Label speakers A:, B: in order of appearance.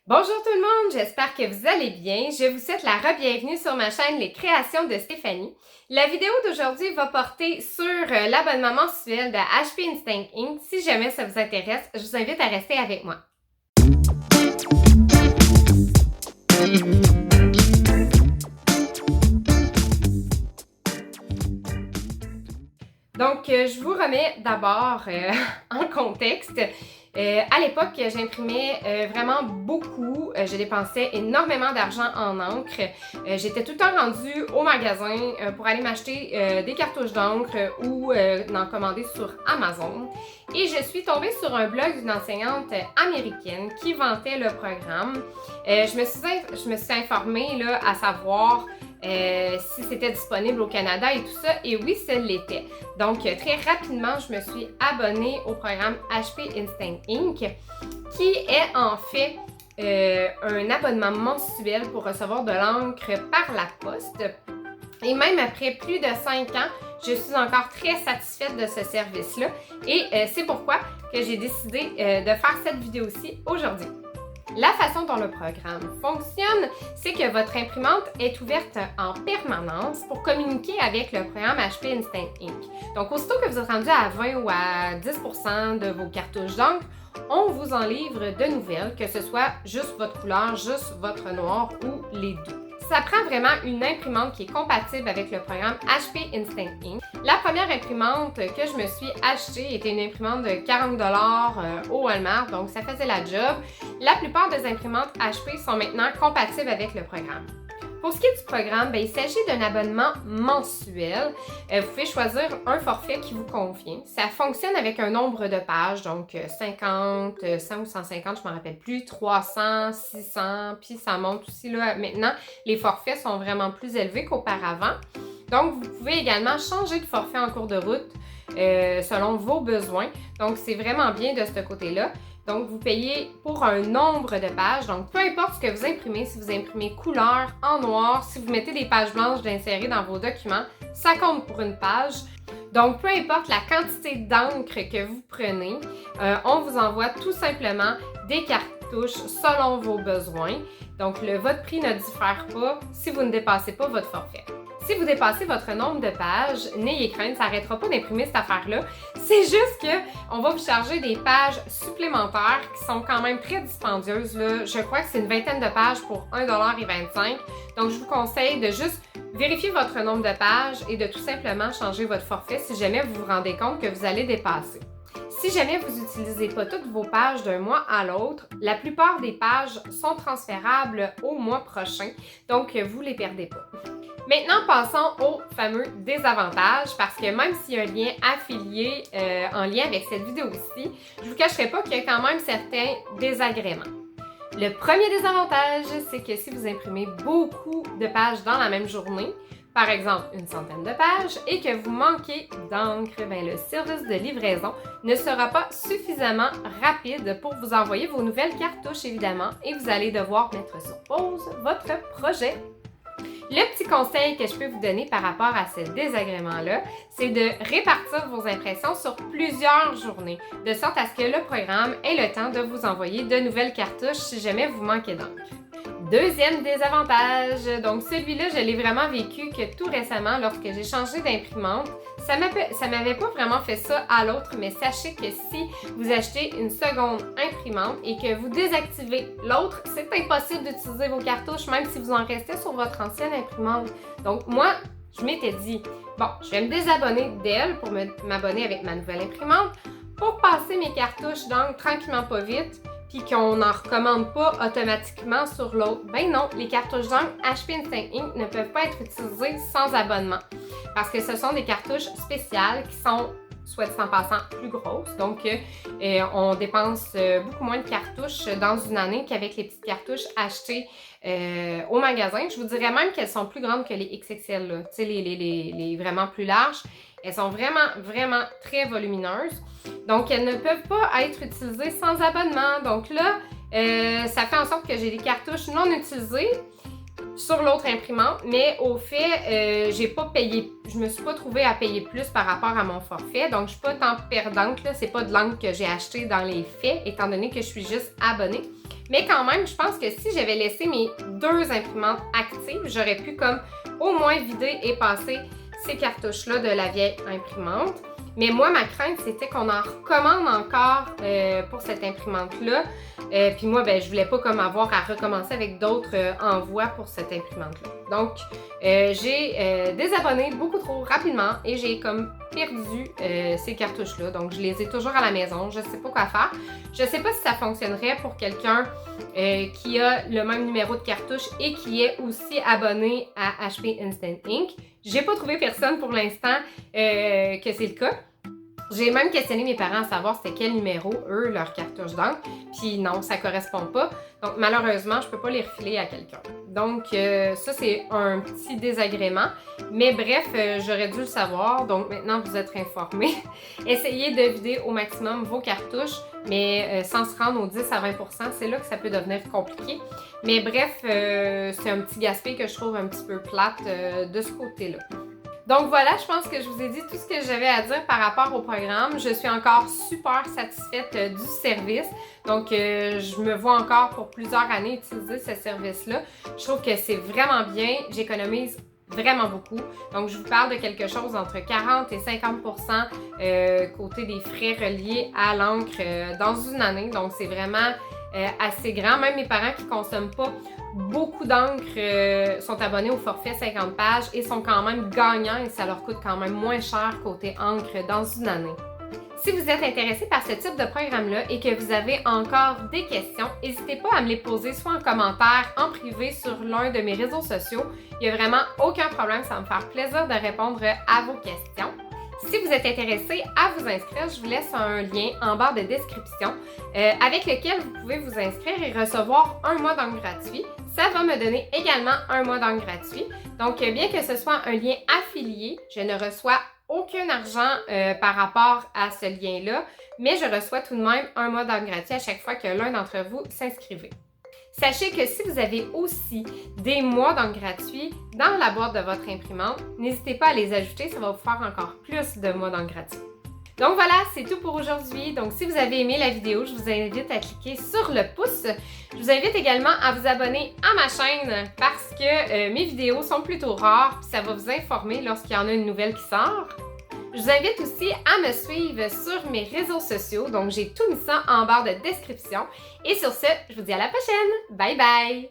A: Bonjour tout le monde, j'espère que vous allez bien. Je vous souhaite la re-bienvenue sur ma chaîne Les Créations de Stéphanie. La vidéo d'aujourd'hui va porter sur l'abonnement mensuel de HP Instinct Ink. Si jamais ça vous intéresse, je vous invite à rester avec moi. Donc, je vous remets d'abord en contexte. À l'époque, j'imprimais vraiment beaucoup. Je dépensais énormément d'argent en encre. J'étais tout le temps rendue au magasin pour aller m'acheter des cartouches d'encre ou d'en commander sur Amazon. Et je suis tombée sur un blog d'une enseignante américaine qui vantait le programme. Je me suis informée là, à savoir si c'était disponible au Canada et tout ça, et oui, ça l'était. Donc, très rapidement, je me suis abonnée au programme HP Instinct Ink, qui est en fait un abonnement mensuel pour recevoir de l'encre par la poste. Et même après plus de 5 ans, je suis encore très satisfaite de ce service-là. Et c'est pourquoi que j'ai décidé de faire cette vidéo-ci aujourd'hui. La façon dont le programme fonctionne, c'est que votre imprimante est ouverte en permanence pour communiquer avec le programme HP Instinct Ink. Donc, aussitôt que vous êtes rendu à 20 ou à 10% de vos cartouches d'encre, on vous en livre de nouvelles, que ce soit juste votre couleur, juste votre noir ou les deux. Ça prend vraiment une imprimante qui est compatible avec le programme HP Instinct Ink. La première imprimante que je me suis achetée était une imprimante de 40$ au Walmart, donc ça faisait la job. La plupart des imprimantes HP sont maintenant compatibles avec le programme. Pour ce qui est du programme, il s'agit d'un abonnement mensuel. Vous pouvez choisir un forfait qui vous convient. Ça fonctionne avec un nombre de pages, donc 50, 100 ou 150, je ne me rappelle plus, 300, 600, puis ça monte aussi là. Maintenant, les forfaits sont vraiment plus élevés qu'auparavant. Donc, vous pouvez également changer de forfait en cours de route selon vos besoins. Donc, c'est vraiment bien de ce côté-là. Donc, vous payez pour un nombre de pages. Donc, peu importe ce que vous imprimez, si vous imprimez couleur, en noir, si vous mettez des pages blanches d'insérer dans vos documents, ça compte pour une page. Donc, peu importe la quantité d'encre que vous prenez, on vous envoie tout simplement des cartouches selon vos besoins. Donc, votre prix ne diffère pas si vous ne dépassez pas votre forfait. Si vous dépassez votre nombre de pages, n'ayez crainte, ça n'arrêtera pas d'imprimer cette affaire-là. C'est juste qu'on va vous charger des pages supplémentaires qui sont quand même très dispendieuses, là. Je crois que c'est une vingtaine de pages pour 1,25$. Donc, je vous conseille de juste vérifier votre nombre de pages et de tout simplement changer votre forfait si jamais vous vous rendez compte que vous allez dépasser. Si jamais vous n'utilisez pas toutes vos pages d'un mois à l'autre, la plupart des pages sont transférables au mois prochain, donc vous ne les perdez pas. Maintenant, passons aux fameux désavantages, parce que même s'il y a un lien affilié en lien avec cette vidéo-ci, je ne vous cacherai pas qu'il y a quand même certains désagréments. Le premier désavantage, c'est que si vous imprimez beaucoup de pages dans la même journée, par exemple une centaine de pages, et que vous manquez d'encre, le service de livraison ne sera pas suffisamment rapide pour vous envoyer vos nouvelles cartouches, évidemment, et vous allez devoir mettre sur pause votre projet. Le petit conseil que je peux vous donner par rapport à ce désagrément-là, c'est de répartir vos impressions sur plusieurs journées, de sorte à ce que le programme ait le temps de vous envoyer de nouvelles cartouches si jamais vous manquez d'encre. Deuxième désavantage, donc celui-là, je l'ai vraiment vécu que tout récemment lorsque j'ai changé d'imprimante. Ça m'avait pas vraiment fait ça à l'autre, mais sachez que si vous achetez une seconde imprimante et que vous désactivez l'autre, c'est impossible d'utiliser vos cartouches, même si vous en restez sur votre ancienne imprimante. Donc moi, je m'étais dit, bon, je vais me désabonner d'elle pour m'abonner avec ma nouvelle imprimante pour passer mes cartouches d'encre tranquillement pas vite, puis qu'on n'en recommande pas automatiquement sur l'autre. Ben non, les cartouches d'encre HP Instinct Ink ne peuvent pas être utilisées sans abonnement, parce que ce sont des cartouches spéciales qui sont, soit dit en passant, plus grosses. Donc, on dépense beaucoup moins de cartouches dans une année qu'avec les petites cartouches achetées au magasin. Je vous dirais même qu'elles sont plus grandes que les XXL, là. Tu sais, les vraiment plus larges. Elles sont vraiment, vraiment très volumineuses. Donc, elles ne peuvent pas être utilisées sans abonnement. Donc là, ça fait en sorte que j'ai des cartouches non utilisées sur l'autre imprimante, mais au fait, j'ai pas payé, je me suis pas trouvée à payer plus par rapport à mon forfait, donc je suis pas tant perdante, là, c'est pas de l'encre que j'ai acheté dans les faits, étant donné que je suis juste abonnée. Mais quand même, je pense que si j'avais laissé mes 2 imprimantes actives, j'aurais pu comme au moins vider et passer ces cartouches-là de la vieille imprimante. Mais moi, ma crainte, c'était qu'on en recommande encore pour cette imprimante-là. Puis moi, ben, je voulais pas comme avoir à recommencer avec d'autres envois pour cette imprimante-là. Donc, j'ai désabonné beaucoup trop rapidement et j'ai comme perdu ces cartouches-là. Donc, je les ai toujours à la maison. Je sais pas quoi faire. Je sais pas si ça fonctionnerait pour quelqu'un qui a le même numéro de cartouche et qui est aussi abonné à HP Instant Ink. J'ai pas trouvé personne pour l'instant que c'est le cas. J'ai même questionné mes parents à savoir c'était quel numéro, eux, leur cartouche d'encre. Puis non, ça correspond pas. Donc malheureusement, je peux pas les refiler à quelqu'un. Donc ça, c'est un petit désagrément. Mais bref, j'aurais dû le savoir. Donc maintenant, vous êtes informés. Essayez de vider au maximum vos cartouches, mais sans se rendre aux 10 à 20 %, c'est là que ça peut devenir compliqué. Mais bref, c'est un petit gaspillage que je trouve un petit peu plate de ce côté-là. Donc voilà, je pense que je vous ai dit tout ce que j'avais à dire par rapport au programme. Je suis encore super satisfaite du service. Donc je me vois encore pour plusieurs années utiliser ce service-là. Je trouve que c'est vraiment bien. J'économise vraiment beaucoup. Donc je vous parle de quelque chose entre 40 et 50 % côté des frais reliés à l'encre dans une année. Donc c'est vraiment assez grand. Même mes parents qui ne consomment pas beaucoup d'encre sont abonnés au forfait 50 pages et sont quand même gagnants et ça leur coûte quand même moins cher côté encre dans une année. Si vous êtes intéressé par ce type de programme-là et que vous avez encore des questions, n'hésitez pas à me les poser soit en commentaire, en privé sur l'un de mes réseaux sociaux. Il n'y a vraiment aucun problème, ça va me faire plaisir de répondre à vos questions. Si vous êtes intéressé à vous inscrire, je vous laisse un lien en barre de description avec lequel vous pouvez vous inscrire et recevoir un mois d'encre gratuit. Ça va me donner également un mois d'encre gratuit. Donc, bien que ce soit un lien affilié, je ne reçois aucun argent par rapport à ce lien-là, mais je reçois tout de même un mois d'encre gratuit à chaque fois que l'un d'entre vous s'inscrivez. Sachez que si vous avez aussi des mois d'encre gratuits dans la boîte de votre imprimante, n'hésitez pas à les ajouter, ça va vous faire encore plus de mois d'encre gratuits. Donc voilà, c'est tout pour aujourd'hui. Donc si vous avez aimé la vidéo, je vous invite à cliquer sur le pouce. Je vous invite également à vous abonner à ma chaîne parce que mes vidéos sont plutôt rares puis ça va vous informer lorsqu'il y en a une nouvelle qui sort. Je vous invite aussi à me suivre sur mes réseaux sociaux. Donc j'ai tout mis ça en barre de description. Et sur ce, je vous dis à la prochaine. Bye bye!